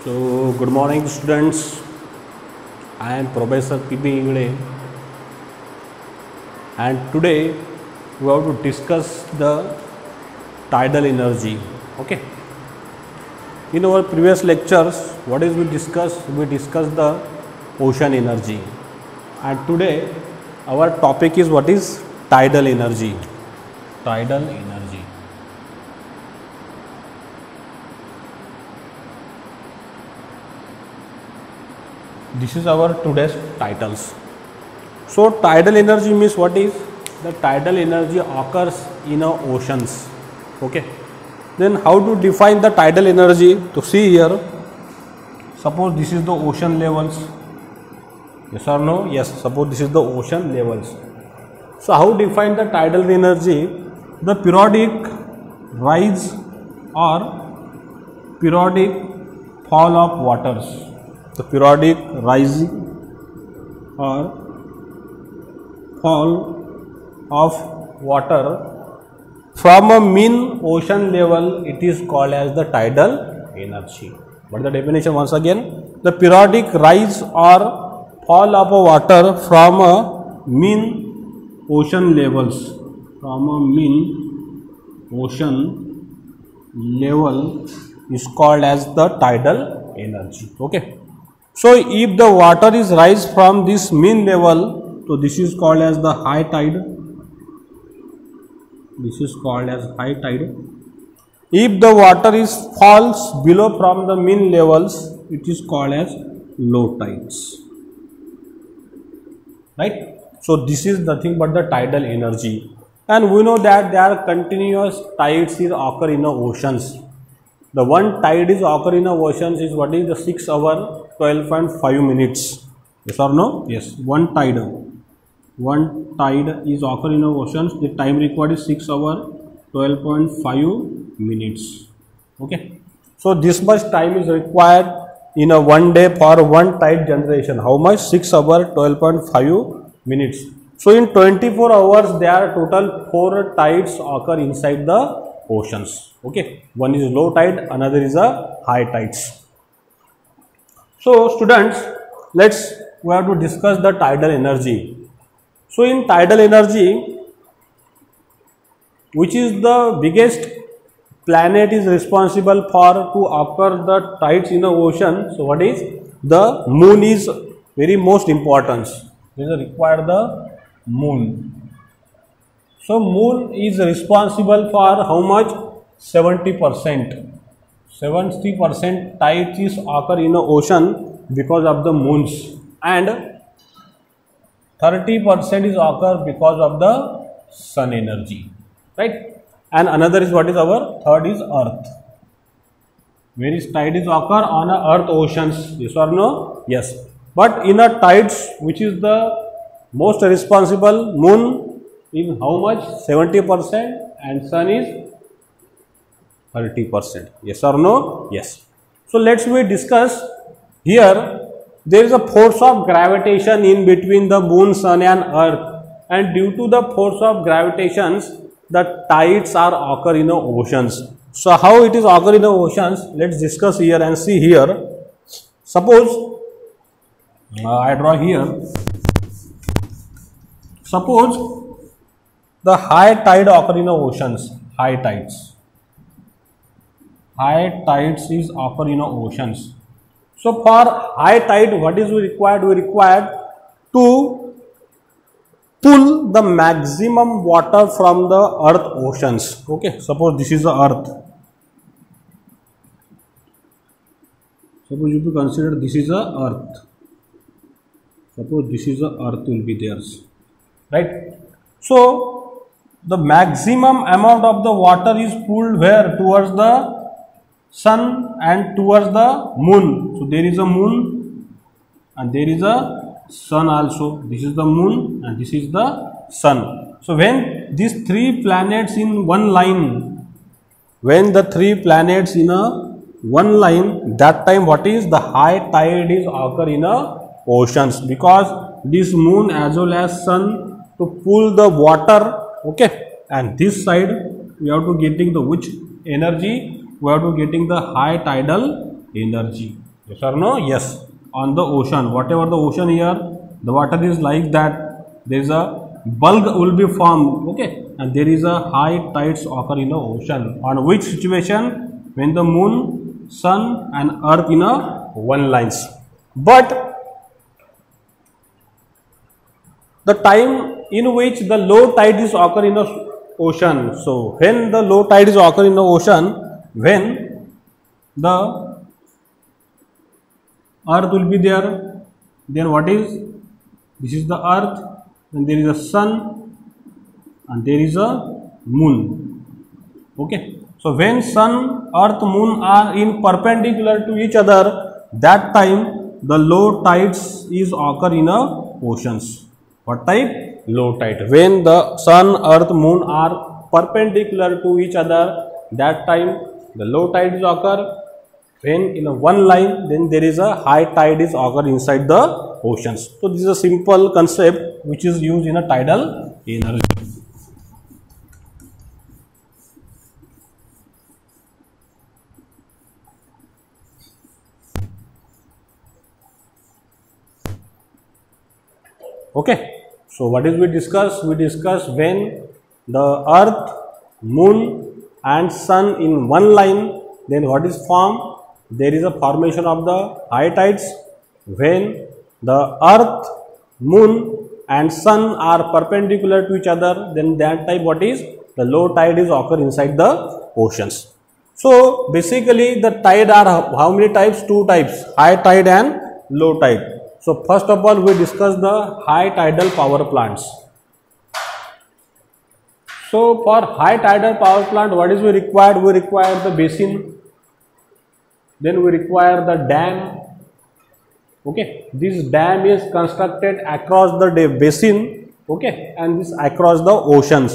So, good morning students. I am Professor P.B. Ingde and today we have to discuss the tidal energy. Okay. In our previous lectures, what is we discussed? We discussed the ocean energy, and today our topic is what is tidal energy. Tidal energy. This is our today's titles. So tidal energy means what is? The tidal energy occurs in oceans. Okay. Then how to define the tidal energy? To see here, suppose this is the ocean levels. Yes or no? Yes. Suppose this is the ocean levels. So how define the tidal energy? The periodic rise or periodic fall of waters. The periodic rising or fall of water from a mean ocean level, it is called as the tidal energy. What is the definition once again? The periodic rise or fall of a water from a mean ocean levels, from a mean ocean level is called as the tidal energy. Okay. So if the water is rise from this mean level, so this is called as the high tide. This is called as high tide. If the water is falls below from the mean levels, it is called as low tides. Right? So this is nothing but the tidal energy, and we know that there are continuous tides is occur in the oceans. The one tide is occur in the oceans is what is the 6 hour 12.5 minutes. Yes or no? Yes. One tide is occur in the oceans. The time required is 6 hour 12.5 minutes. Okay. So this much time is required in a one day for one tide generation. How much? 6 hour 12.5 minutes. So in 24 hours there are total 4 tides occur inside the oceans. Okay, one is low tide, another is a high tides. So students, we have to discuss the tidal energy. So in tidal energy, which is the biggest planet is responsible for to occur the tides in the ocean? So what is? The moon is very most important. There is required the moon. So moon is responsible for how much? 70%. 70% tides is occur in the ocean because of the moons, and 30% is occur because of the sun energy. Right? And another is what is our third is earth. Where is tide is occur on a earth oceans? Yes or no? Yes. But in a tides, which is the most responsible, moon in how much? 70%, and sun is 30%. Yes or no? Yes. So let's we discuss here. There is a force of gravitation in between the moon, sun and earth, and due to the force of gravitations, the tides are occur in the oceans. So how it is occur in the oceans? Let's discuss here and see here. Suppose I draw here. Suppose the high tide occur in the oceans. High tides. High tides is occur in the oceans. So for high tide, what is we required? We required to pull the maximum water from the earth oceans. Okay. Suppose this is the earth. Suppose you consider this is the earth. Suppose this is the earth will be theirs. Right. So the maximum amount of the water is pulled where? Towards the sun and towards the moon. So there is a moon and there is a sun also. This is the moon and this is the sun. So when these three planets in one line, when the three planets in a one line, that time what is? The high tide is occur in a oceans, because this moon as well as sun to pull the water. Okay, and this side we have to getting the which energy? We have to getting the high tidal energy. Yes or no? Yes. On the ocean, whatever the ocean here, the water is like that. There is a bulk will be formed. Okay, and there is a high tides occur in the ocean. On which situation? When the moon, sun, and earth in a one lines. But the time in which the low tide is occur in the ocean. So when the low tide is occur in the ocean, when the earth will be there, then what is, this is the earth, and there is a sun and there is a moon. Okay, so when sun, earth, moon are in perpendicular to each other, that time the low tides is occur in a oceans. What type? Low tide. When the sun, earth, moon are perpendicular to each other, that time the low tide is occur. When in a one line, then there is a high tide is occur inside the oceans. So this is a simple concept which is used in a tidal energy. Okay, so what is we discuss? We discuss when the earth, moon and sun in one line, then what is formed? There is a formation of the high tides. When the earth, moon and sun are perpendicular to each other, then that type what is? The low tide is occur inside the oceans. So basically the tide are how many types? Two types, high tide and low tide. So first of all we discuss the high tidal power plants. So for high tidal power plant, what is we required? We require the basin. Then we require the dam. Okay, this dam is constructed across the basin. Okay, and this across the oceans.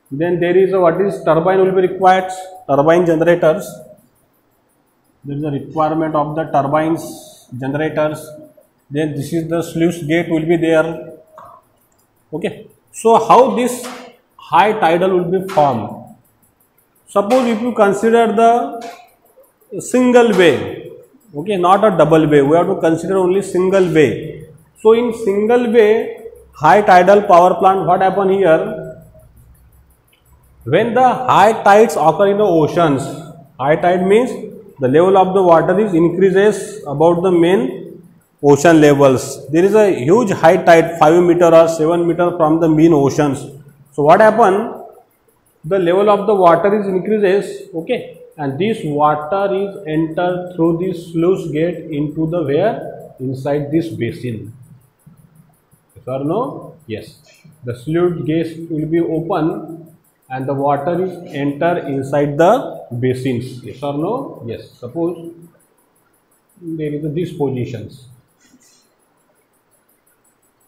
Then there is a what is turbine will be required, turbine generators. There is a requirement of the turbines, generators. Then this is the sluice gate will be there. Okay, so how this high tidal will be formed? Suppose if you consider the single way, okay, not a double way, we have to consider only single way. So in single way high tidal power plant, what happen here? When the high tides occur in the oceans, high tide means the level of the water is increases about the main ocean levels. There is a huge high tide 5 meter or 7 meter from the mean oceans. So what happen? The level of the water is increases, okay, and this water is entered through this sluice gate into the where? Inside this basin. Yes or no? Yes. The sluice gate will be open and the water is enter inside the basins. Yes or no? Yes. Suppose there is these positions.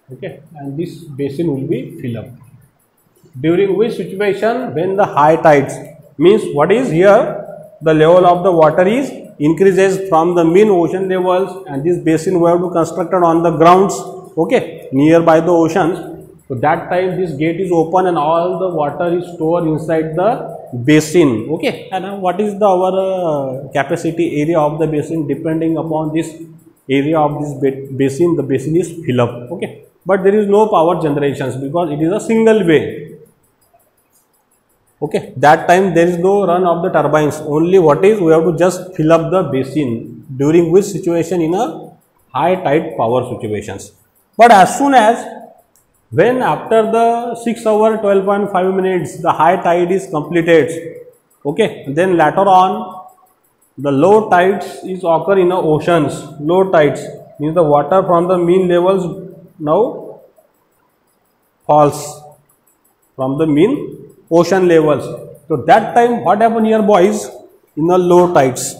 Okay, and this basin will be filled up. During which situation? When the high tides, means what is here? The level of the water is increases from the mean ocean levels, and this basin we have to constructed on the grounds, okay, nearby the oceans. So that time this gate is open and all the water is stored inside the basin, okay. And what is the our capacity area of the basin? Depending upon this area of this basin, the basin is fill up, okay. But there is no power generations because it is a single way. Okay, that time there is no run of the turbines, only what is we have to just fill up the basin, during which situation in a high tide power situations. But as soon as when after the 6 hours 12.5 minutes the high tide is completed, okay, then later on the low tides is occur in the oceans. Low tides means the water from the mean levels now falls from the mean ocean levels. So that time what happen here boys? In the low tides.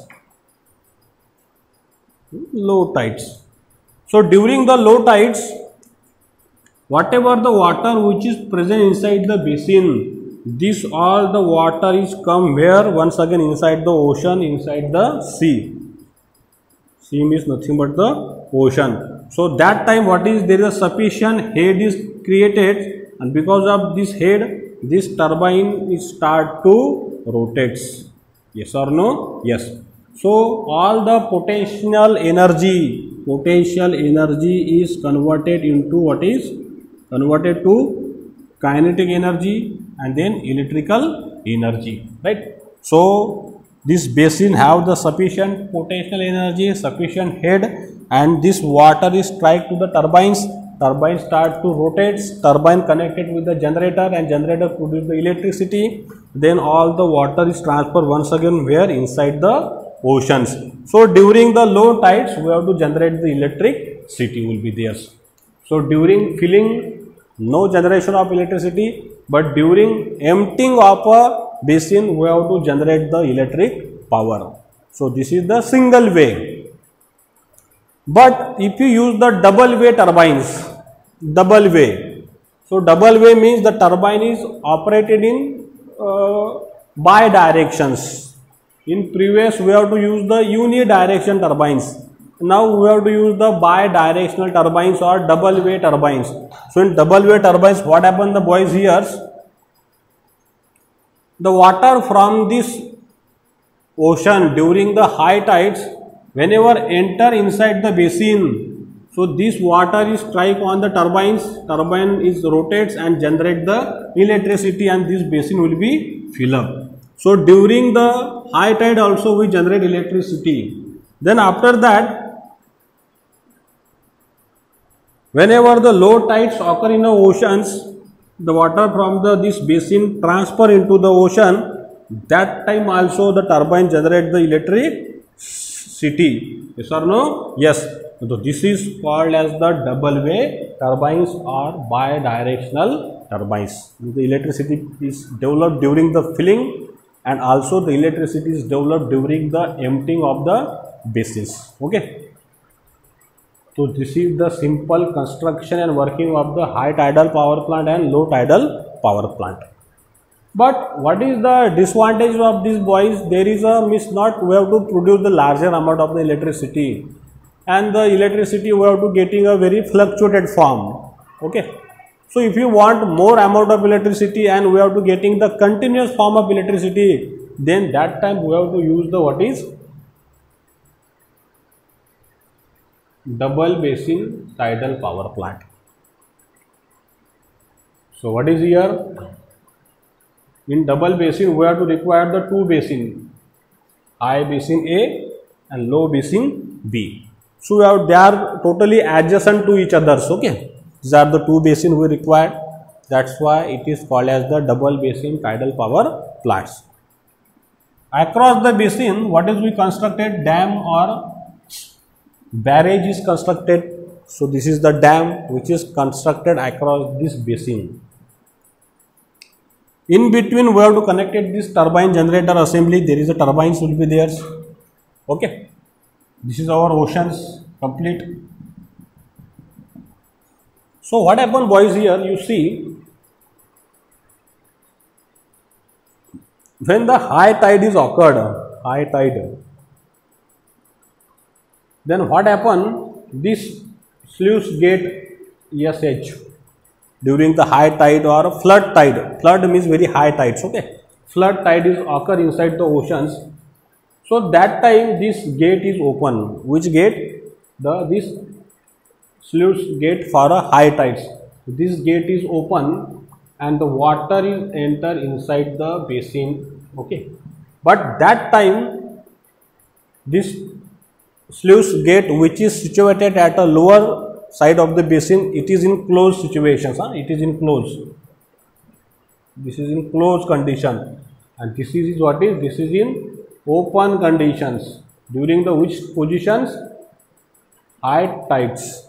Low tides. So during the low tides, whatever the water which is present inside the basin, this all the water is come where? Once again inside the ocean, inside the sea. Sea means nothing but the ocean. So that time what is? There is a sufficient head is created, and because of this head, this turbine is start to rotates. Yes or no? Yes. So all the potential energy is converted into what is converted to kinetic energy and then electrical energy, right? So this basin have the sufficient potential energy, sufficient head, and this water is strike to the turbines. Turbine start to rotate, turbine connected with the generator, and generator produce the electricity. Then all the water is transferred once again where inside the oceans. So during the low tides we have to generate the electricity will be there. So during filling, no generation of electricity, but during emptying of a basin we have to generate the electric power. So this is the single way. But if you use the double way turbines, double way. So double way means the turbine is operated in bi-directions. In previous we have to use the unidirection turbines. Now we have to use the bi-directional turbines or double way turbines. So in double way turbines, what happens the boys here? The water from this ocean during the high tides, whenever enter inside the basin, so this water is strike on the turbines, turbine is rotates and generate the electricity, and this basin will be fill up. So during the high tide also we generate electricity. Then after that, whenever the low tides occur in the oceans, the water from this basin transfer into the ocean. That time also the turbine generate the electricity. Yes or no? Yes. So this is called as the double way turbines or bi-directional turbines. The electricity is developed during the filling, and also the electricity is developed during the emptying of the basins. Okay. So this is the simple construction and working of the high tidal power plant and low tidal power plant. But what is the disadvantage of these boys? There is a not we have to produce the larger amount of the electricity, and the electricity we have to getting a very fluctuated form. Okay. So if you want more amount of electricity and we have to getting the continuous form of electricity, then that time we have to use the what is double basin tidal power plant. So what is here? In double basin we have to require the two basin, high basin A and low basin B. So they are totally adjacent to each other. Okay, these are the two basin we required. That's why it is called as the double basin tidal power plants. Across the basin, what is we constructed? Dam or barrage is constructed. So this is the dam which is constructed across this basin. In between we have to connect this turbine generator assembly. There is a turbines will be there. Okay. This is our oceans complete. So what happened boys here? You see, when the high tide is occurred, high tide, then what happened? This sluice gate ESH during the high tide or flood tide. Flood means very high tides. Okay, flood tide is occur inside the oceans. So that time this gate is open. Which gate? This sluice gate for a high tides. This gate is open and the water is enter inside the basin. Okay, but that time this sluice gate which is situated at a lower side of the basin, it is in closed situations. It is in closed. This is in closed condition, and this is what is? This is in open conditions. During the which positions? High tides.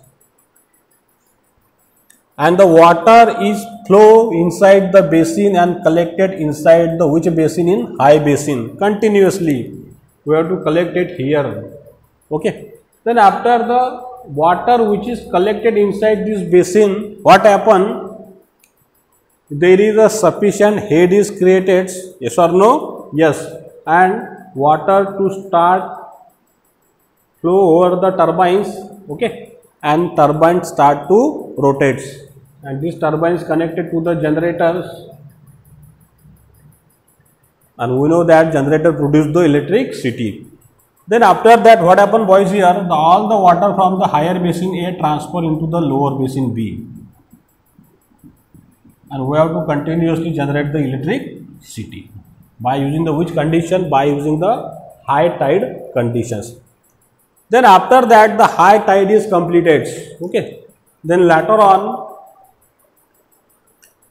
And the water is flow inside the basin and collected inside the which basin? In high basin. Continuously we have to collect it here. Okay. Then after the water which is collected inside this basin, what happen? There is a sufficient head is created. Yes or no? Yes. And water to start flow over the turbines. Okay. And turbines start to rotate. And this turbine is connected to the generators. And we know that generator produce the electricity. Then after that, what happened, boys, here all the water from the higher basin A transfer into the lower basin B, and we have to continuously generate the electricity by using the which condition? By using the high tide conditions. Then after that, the high tide is completed. Okay. Then later on,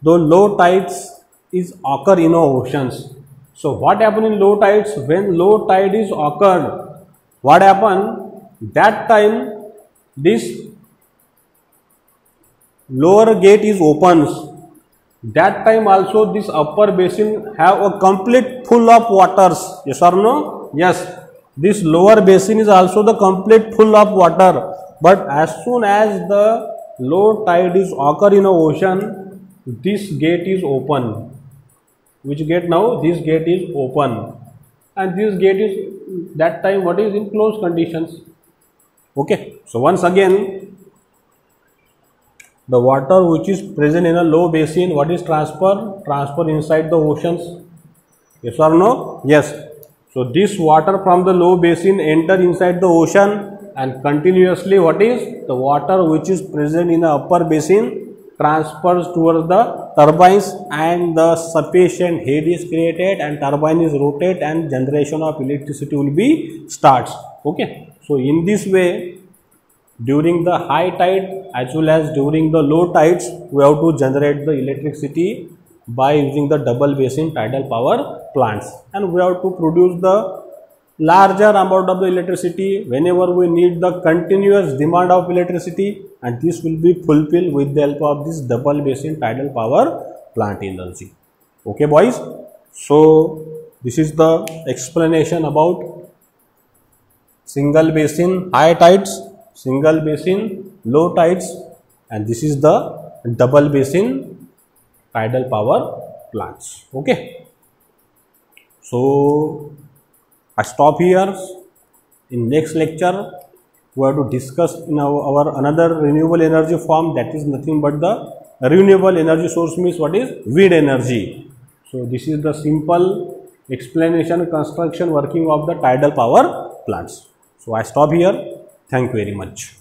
the low tides is occur in our oceans. So what happened in low tides? When low tide is occurred, what happened? That time this lower gate is opens. That time also this upper basin have a complete full of waters. Yes or no? Yes. This lower basin is also the complete full of water. But as soon as the low tide is occur in a ocean, this gate is open. Which gate now? This gate is open. And this gate is that time what is in closed conditions. Okay. So once again, the water which is present in a low basin, what is transfer? Transfer inside the oceans. Yes or no? Yes. So this water from the low basin enter inside the ocean, and continuously what is the water which is present in the upper basin transfers towards the turbines, and the sufficient head is created and turbine is rotated and generation of electricity will be starts. Okay. So in this way, during the high tide as well as during the low tides, we have to generate the electricity by using the double basin tidal power plants, and we have to produce the larger amount of the electricity whenever we need the continuous demand of electricity, and this will be fulfilled with the help of this double basin tidal power plant energy. Okay, boys. So this is the explanation about single basin high tides, single basin low tides, and this is the double basin tidal power plants. Okay. So I stop here. In next lecture, we have to discuss in our another renewable energy form, that is nothing but the renewable energy source, means what is wind energy. So this is the simple explanation, construction, working of the tidal power plants. So I stop here. Thank you very much.